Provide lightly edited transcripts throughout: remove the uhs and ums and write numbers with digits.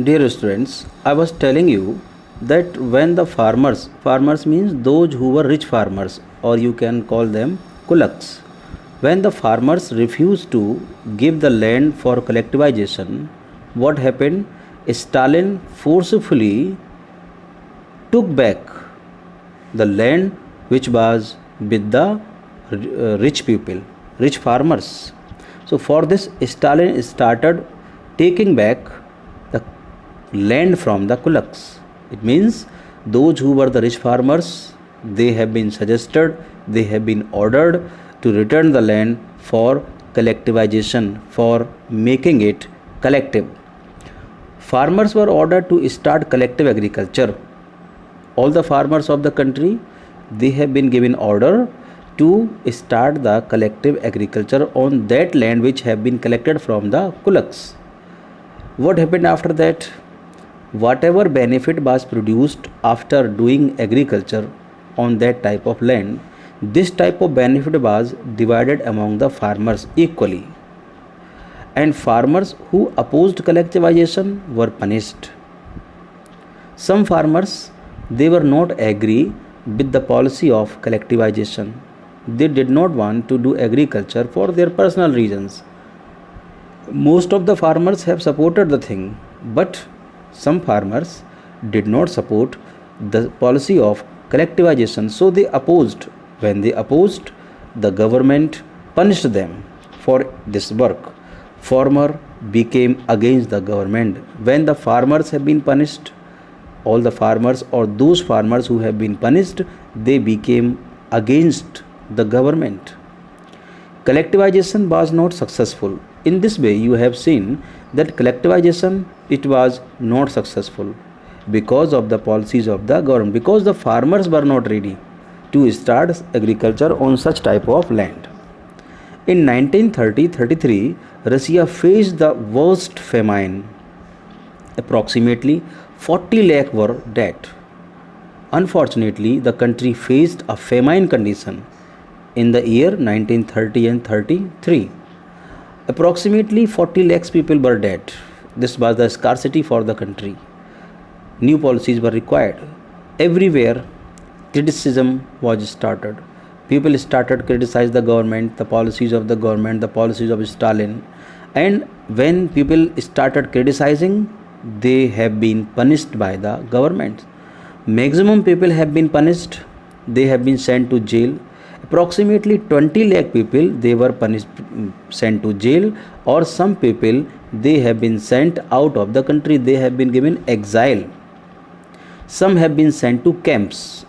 Dear students, I was telling you that when the farmers means those who were rich farmers, or you can call them kulaks. When the farmers refused to give the land for collectivization, what happened? Stalin forcefully took back the land which was with the rich people, rich farmers. So for this, Stalin started taking back the land from the kulaks. It means those who were the rich farmers, they have been suggested, they have been ordered to return the land for collectivization, for making it collective. Farmers were ordered to start collective agriculture. All the farmers of the country, they have been given order to start the collective agriculture on that land which have been collected from the kulaks. What happened after that? Whatever benefit was produced after doing agriculture on that type of land, this type of benefit was divided among the farmers equally, and farmers who opposed collectivization were punished. Some farmers, they were not agree with the policy of collectivization. They did not want to do agriculture for their personal reasons. Most of the farmers have supported the thing, but some farmers did not support the policy of collectivization, so they opposed. When they opposed, the government punished them for this work. Farmer became against the government. When the farmers have been punished, all the farmers or those farmers who have been punished, they became against the government. Collectivization was not successful. In this way, you have seen that collectivization, it was not successful because of the policies of the government, because the farmers were not ready to start agriculture on such type of land. In 1930-33, Russia faced the worst famine. Approximately 40 lakh were dead. Unfortunately, the country faced a famine condition in the year 1930 and 33. Approximately 40 lakhs people were dead. This was the scarcity for the country. New policies were required. Everywhere, criticism was started. People started criticize the government, the policies of the government, the policies of Stalin. And when people started criticizing, they have been punished by the government. Maximum people have been punished. They have been sent to jail. Approximately 20 lakh people, they were punished, sent to jail, or some people, they have been sent out of the country. They have been given exile. Some have been sent to camps.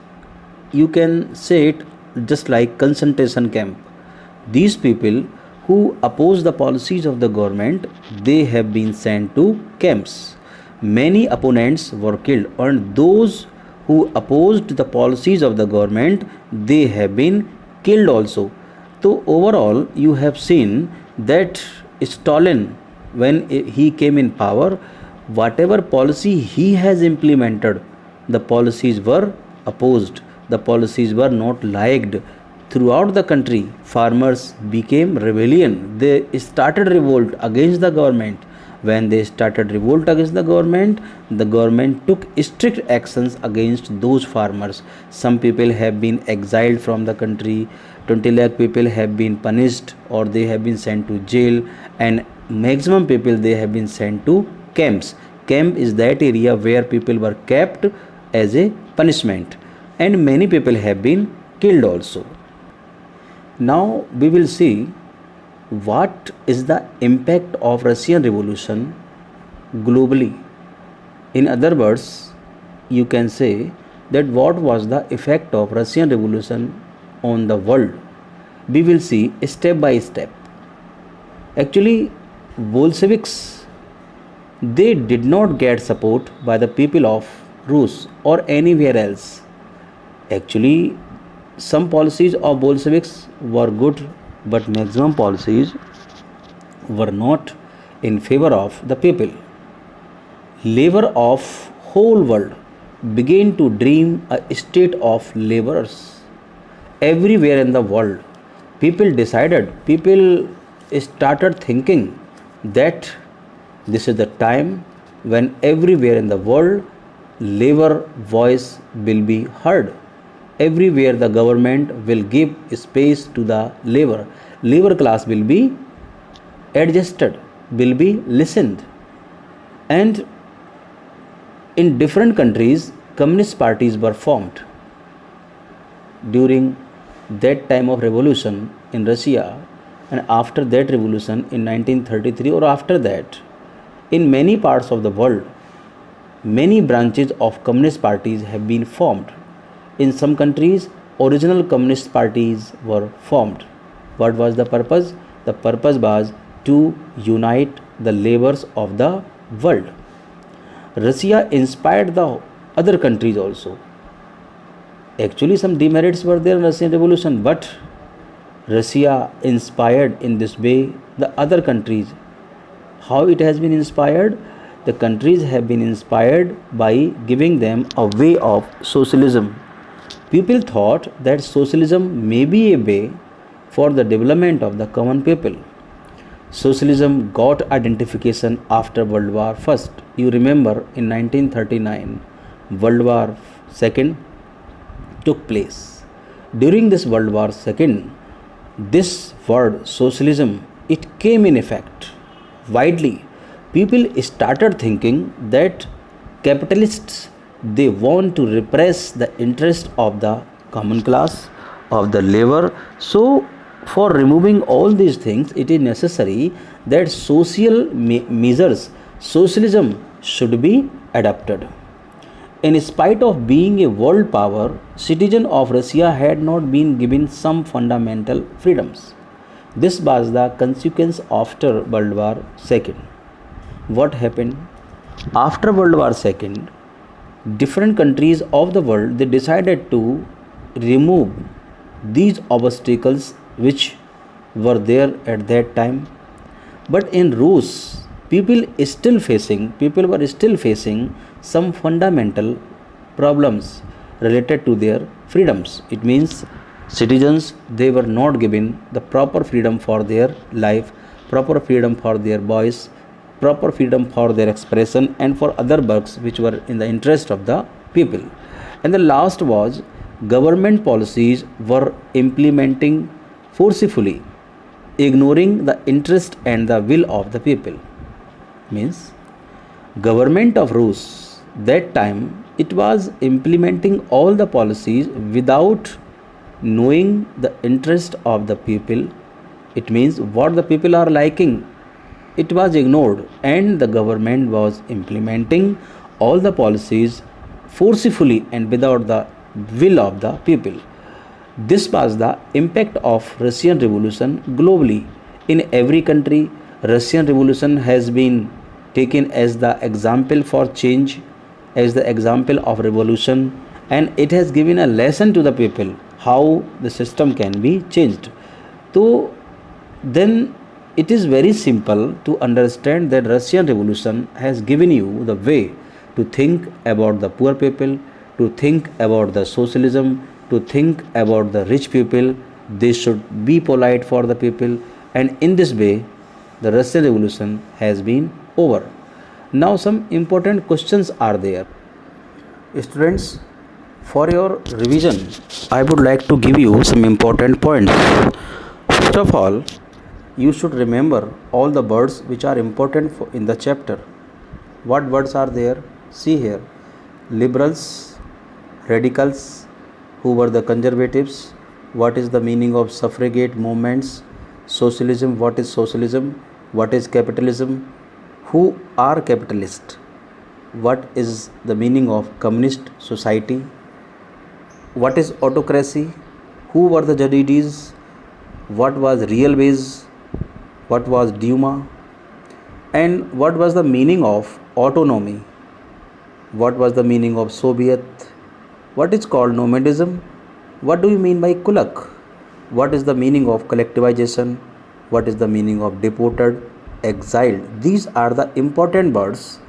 You can say it just like concentration camp. These people who oppose the policies of the government, they have been sent to camps. Many opponents were killed, and those who opposed the policies of the government, they have been killed also. So overall, you have seen that Stalin, when he came in power, whatever policy he has implemented, the policies were opposed, the policies were not liked. Throughout the country, farmers became rebellion. They started revolt against the government. When they started revolt against the government took strict actions against those farmers. Some people have been exiled from the country. 20 lakh people have been punished, or they have been sent to jail, and maximum people, they have been sent to camps. Camp is that area where people were kept as a punishment, and many people have been killed also. Now we will see what is the impact of Russian Revolution globally. In other words, you can say that what was the effect of Russian Revolution on the world. We will see step by step. Actually, Bolsheviks, they did not get support by the people of Rus or anywhere else. Actually, some policies of Bolsheviks were good, but maximum policies were not in favor of the people. Labor of whole world began to dream a state of laborers. Everywhere in the world, people started thinking that this is the time when everywhere in the world labor voice will be heard. Everywhere the government will give space to the labor. Labor class will be adjusted, will be listened. And in different countries, communist parties were formed. During that time of revolution in Russia, and after that revolution in 1933 or after that, in many parts of the world, many branches of communist parties have been formed. In some countries, original communist parties were formed. What was the purpose? The purpose was to unite the labors of the world. Russia inspired the other countries also. Actually, some demerits were there in Russian Revolution, but Russia inspired in this way the other countries. How it has been inspired? The countries have been inspired by giving them a way of socialism. People thought that socialism may be a way for the development of the common people. Socialism got identification after World War I. You remember in 1939, World War II took place. During this World War II, this word socialism, it came in effect widely. People started thinking that capitalists, they want to repress the interest of the common class, of the labor. So for removing all these things, it is necessary that social measures, socialism should be adopted. In spite of being a world power, citizens of Russia had not been given some fundamental freedoms. This was the consequence after World War II. What happened? After World War II, different countries of the world, they decided to remove these obstacles which were there at that time. But in Rus, people were still facing some fundamental problems related to their freedoms. It means citizens, they were not given the proper freedom for their life, proper freedom for their voice, proper freedom for their expression, and for other works which were in the interest of the people. And the last was government policies were implementing forcefully, ignoring the interest and the will of the people. Means government of Rus that time, it was implementing all the policies without knowing the interest of the people. It means what the people are liking, it was ignored, and the government was implementing all the policies forcefully and without the will of the people. This was the impact of Russian Revolution globally. In every country, Russian Revolution has been taken as the example for change, as the example of revolution, and it has given a lesson to the people how the system can be changed. So then it is very simple to understand that Russian Revolution has given you the way to think about the poor people, to think about the socialism, to think about the rich people. They should be polite for the people, and in this way the Russian Revolution has been over. Now some important questions are there. Students, for your revision, I would like to give you some important points. First of all, you should remember all the words which are important in the chapter. What words are there? See here: liberals, radicals, who were the conservatives, what is the meaning of suffragette movements, socialism, what is socialism, what is capitalism, who are capitalists, what is the meaning of communist society, what is autocracy, who were the judges, what was real base, what was Duma, and what was the meaning of autonomy, what was the meaning of Soviet, what is called nomadism, what do you mean by kulak, what is the meaning of collectivization, what is the meaning of deported, exiled. These are the important words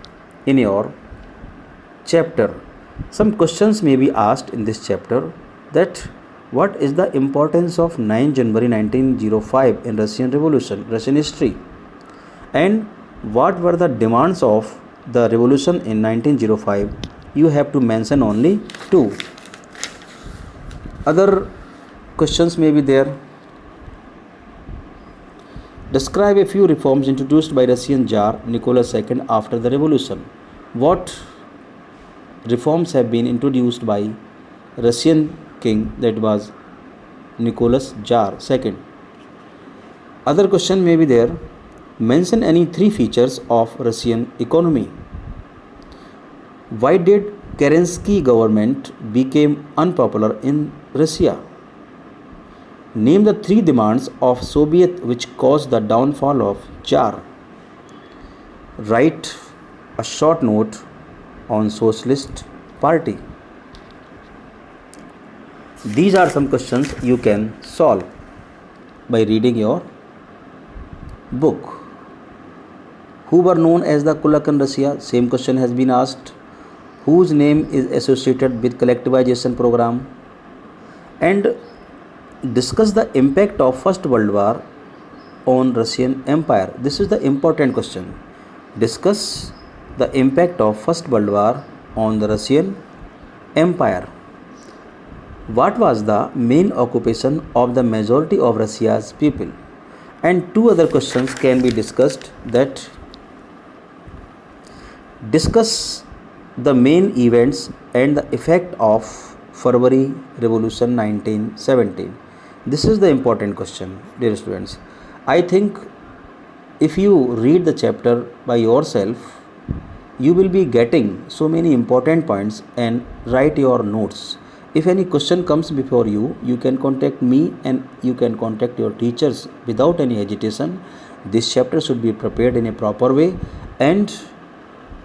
in your chapter. Some questions may be asked in this chapter, that what is the importance of 9 January 1905 in Russian Revolution, Russian history, and what were the demands of the revolution in 1905, you have to mention only two. Other questions may be there. Describe a few reforms introduced by Russian Tsar Nicholas II after the revolution. What reforms have been introduced by Russian king, that was Nicholas Tsar II? Other question may be there. Mention any three features of Russian economy. Why did Kerensky government became unpopular in Russia? Name the three demands of Soviet which caused the downfall of Tsar. Write a short note on Socialist Party. These are some questions you can solve by reading your book. Who were known as the Kulak in Russia? Same question has been asked. Whose name is associated with collectivization program? And discuss the impact of First World War on Russian Empire. This is the important question. Discuss the impact of First World War on the Russian Empire. What was the main occupation of the majority of Russia's people? And two other questions can be discussed, that discuss the main events and the effect of February Revolution 1917. This is the important question, dear students. I think if you read the chapter by yourself, you will be getting so many important points and write your notes. If any question comes before you, you can contact me and you can contact your teachers without any hesitation. This chapter should be prepared in a proper way, and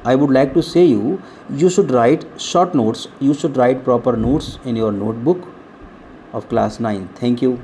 I would like to say you should write short notes, you should write proper notes in your notebook of class 9. Thank you.